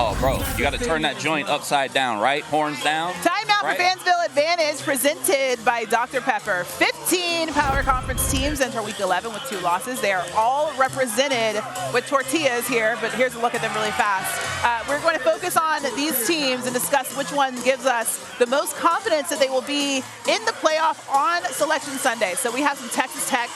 Oh, bro, you got to turn that joint upside down, right? Horns down. Time now right? for Fansville Advantage, presented by Dr. Pepper. 15 Power Conference teams enter Week 11 with 2 losses. They are all represented with tortillas here, but here's a look at them really fast. We're going to focus on these teams and discuss which one gives us the most confidence that they will be in the playoff on Selection Sunday. So we have some Texas Tech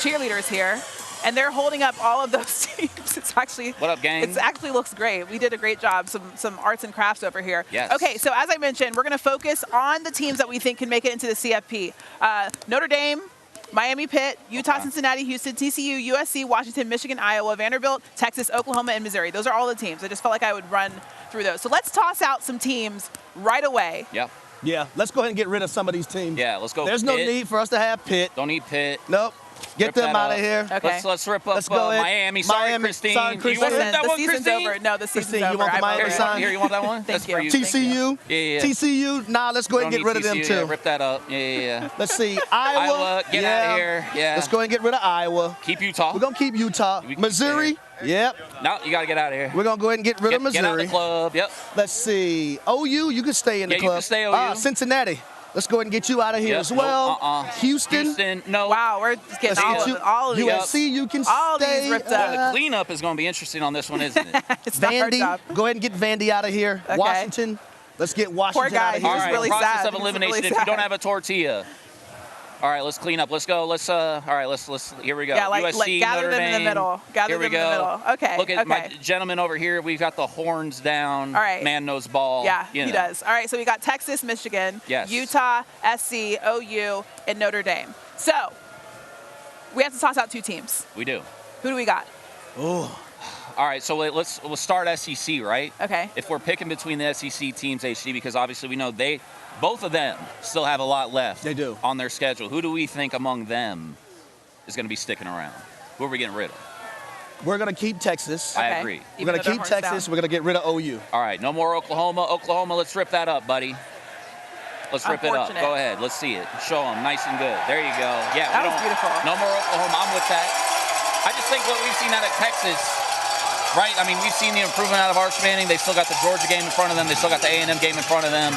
cheerleaders here, and they're holding up all of those teams. It's actually, what up, gang? It actually looks great. We did a great job. Some arts and crafts over here. Yes. Okay, so as I mentioned, we're going to focus on the teams that we think can make it into the CFP. Notre Dame, Miami, Pitt, Utah, Cincinnati, Houston, TCU, USC, Washington, Michigan, Iowa, Vanderbilt, Texas, Oklahoma, and Missouri. Those are all the teams. I just felt like I would run through those. So let's toss out some teams right away. Yep. Yeah, let's go ahead and get rid of some of these teams. Yeah, let's go. There's Pitt. no need for us to have Pitt. Don't need Pitt. Nope. Get Rip them that out up. of here. Okay. Let's rip up Let's go ahead. Miami. Sorry, Miami. Christine. Sorry, Do you want Christine. that The one, season's Christine? over. No, the season's Christine, you over. want the I'm Miami over it. sign? Here, you want that one? Thank That's you. for you. TCU. Yeah. TCU. Nah, let's go ahead and get rid of them TCU. too. Yeah, rip that up. Yeah. Let's see. Iowa. Get out of here. Yeah. Let's go ahead and get rid of Iowa. Keep Utah. We're going to keep Utah. We keep Missouri. Yep. No, you got to get out of here. We're going to go ahead and get rid of Missouri. Get out the club. Yep. Let's see. OU, you can stay in the Yeah, club. you can stay OU. Cincinnati. Let's go ahead and get you out of here Yep. as well. Nope. Houston. No. Wow, we're just getting all of these. USC, you can All stay. these ripped Well, up. the cleanup is going to be interesting on this one, isn't it? It's not our Vandy. job. Go ahead and get Vandy out of here. Okay. Washington. Let's get Washington guy, out of here. All He's right, really process sad. of He's elimination. really If you sad. don't have a tortilla. All right, let's clean up. Let's go. Let's here we go. Yeah, like USC, gather Notre them in the Dame. middle. Gather Here we them in the go. middle. Okay. Look at okay. my gentleman over here. We've got the horns down. All right. Man knows ball. Yeah, You he know. does. All right, so we got Texas, Michigan, Yes. Utah, SC, OU, and Notre Dame. So we have to toss out 2 teams. We do. Who do we got? Oh, All right, so we'll start SEC, right? Okay. If we're picking between the SEC teams, HD, because obviously we know both of them still have a lot left. They do. On their schedule. Who do we think among them is going to be sticking around? Who are we getting rid of? we're going to keep Texas. I Okay. agree. We're going to keep Even though they're Texas. horns We're going to get rid of OU. All right, no more Oklahoma. Oklahoma, let's rip that up, buddy. Let's rip it up. Unfortunate. Go ahead. Let's see it. Show them. Nice and good. There you go. Yeah, That we was don't- beautiful. No more Oklahoma. I'm with that. I just think what we've seen out of Texas, right? I mean, we've seen the improvement out of Arch Manning. They still got the Georgia game in front of them. They still got the A&M game in front of them.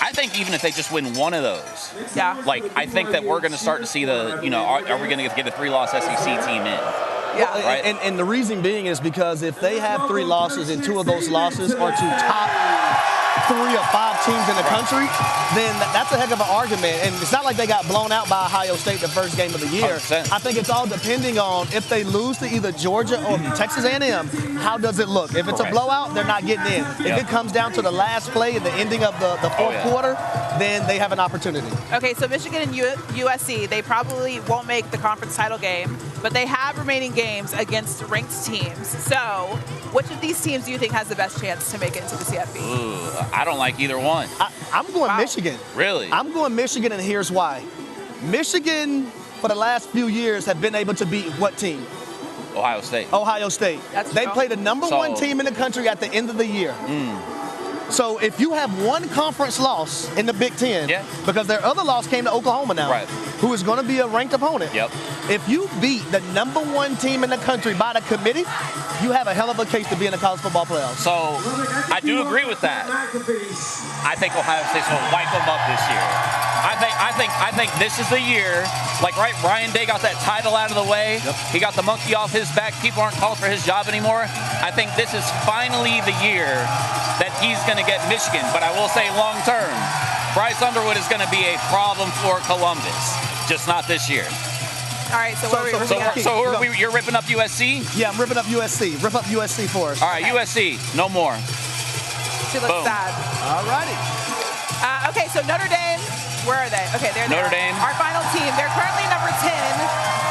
I think even if they just win one of those, Yeah. like I think that we're going to start to see are we going to get a 3-loss SEC team in? Yeah. Right. And the reason being is because if they have 3 losses and 2 of those losses are to top 3 or 5 teams in the country, then that's a heck of an argument. And it's not like they got blown out by Ohio State the first game of the year. 100%. I think it's all depending on if they lose to either Georgia or Texas A&M, how does it look? If it's a Correct. blowout, they're not getting in. Yeah. If it comes down to the last play and the ending of the fourth quarter, then they have an opportunity. Okay, so Michigan and USC, they probably won't make the conference title game, but they have remaining games against ranked teams. So which of these teams do you think has the best chance to make it into the CFP? Ooh, I don't like either one. I'm going Wow. Michigan. Really? I'm going Michigan, and here's why. Michigan, for the last few years, have been able to beat what team? Ohio State. Ohio State. That's They true. play the number So- 1 team in the country at the end of the year. So if you have one conference loss in the Big Ten, Yeah. because their other loss came to Oklahoma now, Right. who is going to be a ranked opponent. Yep. If you beat the number 1 team in the country by the committee, you have a hell of a case to be in the college football playoffs. So I do agree with that. I think Ohio State's going to wipe them up this year. I think this is the year. Like, right, Ryan Day got that title out of the way. Yep. He got the monkey off his back. People aren't calling for his job anymore. I think this is finally the year that he's going to get Michigan. But I will say long term, Bryce Underwood is going to be a problem for Columbus. Just not this year. All right, so what are we So, got? so who are we? You're ripping up USC? Yeah, I'm ripping up USC. Rip up USC for us. All right, USC, no more. She looks Boom. sad. All righty. Okay, so Notre Dame, where are they? Okay, there they Notre are. Dame. Our final team. They're currently number 10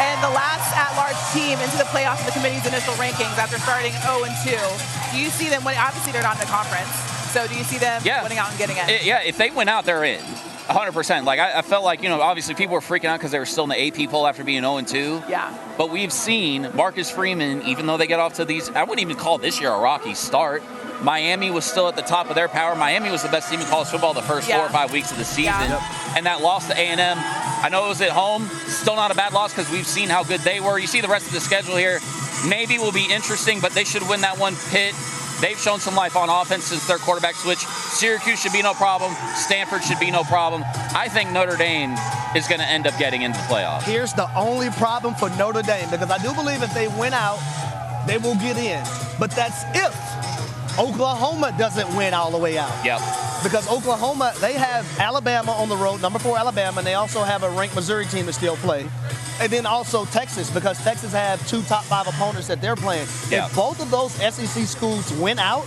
and the last at-large team into the playoffs in the committee's initial rankings after starting 0-2. Do you see them winning? Obviously, they're not in the conference. So do you see them winning out and getting in? Yeah, if they win out, they're in. 100%. Like, I felt like, obviously people were freaking out because they were still in the AP poll after being 0-2. Yeah. But we've seen Marcus Freeman, even though they get off to these, I wouldn't even call this year a rocky start. Miami was still at the top of their power. Miami was the best team in college football the first 4 or 5 weeks of the season. Yeah. And that loss to A&M, I know it was at home. Still not a bad loss because we've seen how good they were. You see the rest of the schedule here. Maybe will be interesting, but they should win that one. Pitt, They've shown some life on offense since their quarterback switch. Syracuse should be no problem. Stanford should be no problem. I think Notre Dame is going to end up getting into the playoffs. Here's the only problem for Notre Dame, because I do believe if they win out, they will get in. But that's if Oklahoma doesn't win all the way out. Yep. Because Oklahoma, they have Alabama on the road, number 4 Alabama, and they also have a ranked Missouri team to still play. And then also Texas, because Texas have 2 top 5 opponents that they're playing. Yeah. If both of those SEC schools win out,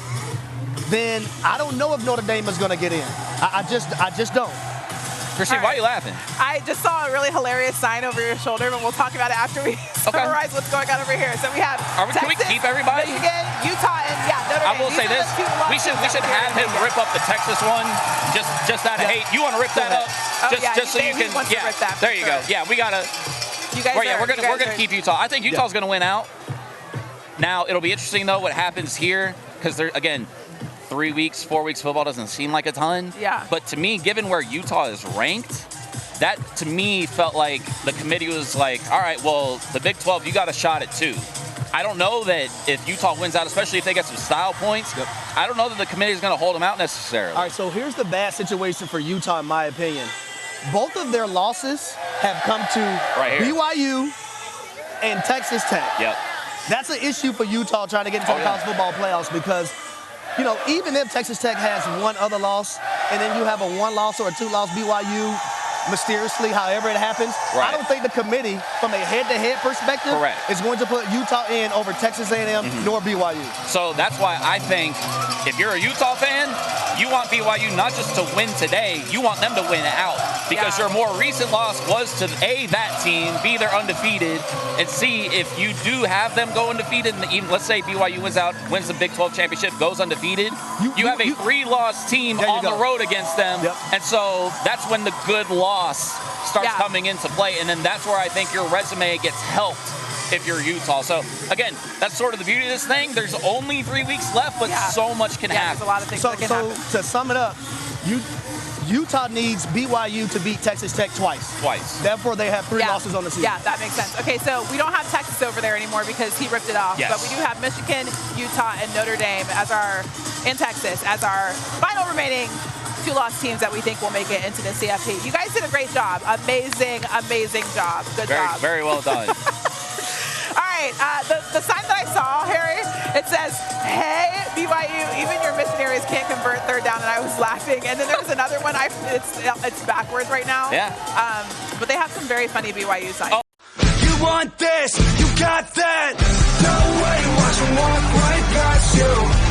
then I don't know if Notre Dame is going to get in. I just don't. Christine, why are you laughing? I just saw a really hilarious sign over your shoulder, but we'll talk about it after we summarize what's going on over here. So we have Texas, can we keep everybody? Michigan, Utah, and Notre Dame. I will say this: we should have him rip up the Texas one, just out of hate. You want to rip that up? Just so you can. Yeah, rip that there you go. Yeah, we gotta. You guys we're gonna keep Utah. I think Utah's gonna win out. Now it'll be interesting though what happens here, because they're again. 3 weeks, 4 weeks football doesn't seem like a ton. Yeah. But to me, given where Utah is ranked, that to me felt like the committee was like, all right, well, the Big 12, you got a shot at 2. I don't know that if Utah wins out, especially if they get some style points, I don't know that the committee is going to hold them out necessarily. All right, so here's the bad situation for Utah, in my opinion. Both of their losses have come to BYU and Texas Tech. Yep. That's an issue for Utah trying to get into the college football playoffs, because you know, even if Texas Tech has one other loss, and then you have a 1-loss or a 2-loss BYU, mysteriously, however it happens, I don't think the committee, from a head-to-head perspective, is going to put Utah in over Texas A&M nor BYU. So that's why I think if you're a Utah fan, you want BYU not just to win today, you want them to win out. Because your more recent loss was to A, that team, B, they're undefeated, and C, if you do have them go undefeated, and even let's say BYU wins the Big 12 championship, goes undefeated, you have a 3-loss team on the road against them, and so that's when the good loss starts coming into play, and then that's where I think your resume gets helped if you're Utah. So again, that's sort of the beauty of this thing. There's only 3 weeks left, but so much can happen. There's a lot of things that can happen. To sum it up, Utah needs BYU to beat Texas Tech twice. Therefore, they have 3 losses on the season. Yeah, that makes sense. Okay, so we don't have Texas over there anymore because he ripped it off. But we do have Michigan, Utah, and Notre Dame in Texas as our final remaining 2-loss teams that we think will make it into the CFP. You guys did a great job. Amazing, amazing job. Good job. Very well done. All right, the sign that I saw, Harry, it says, hey, BYU, even your missionaries can't convert 3rd down, and I was laughing. And then there's another one, it's backwards right now. Yeah. But they have some very funny BYU signs. You want this, you got that. No way, watch them walk right past you.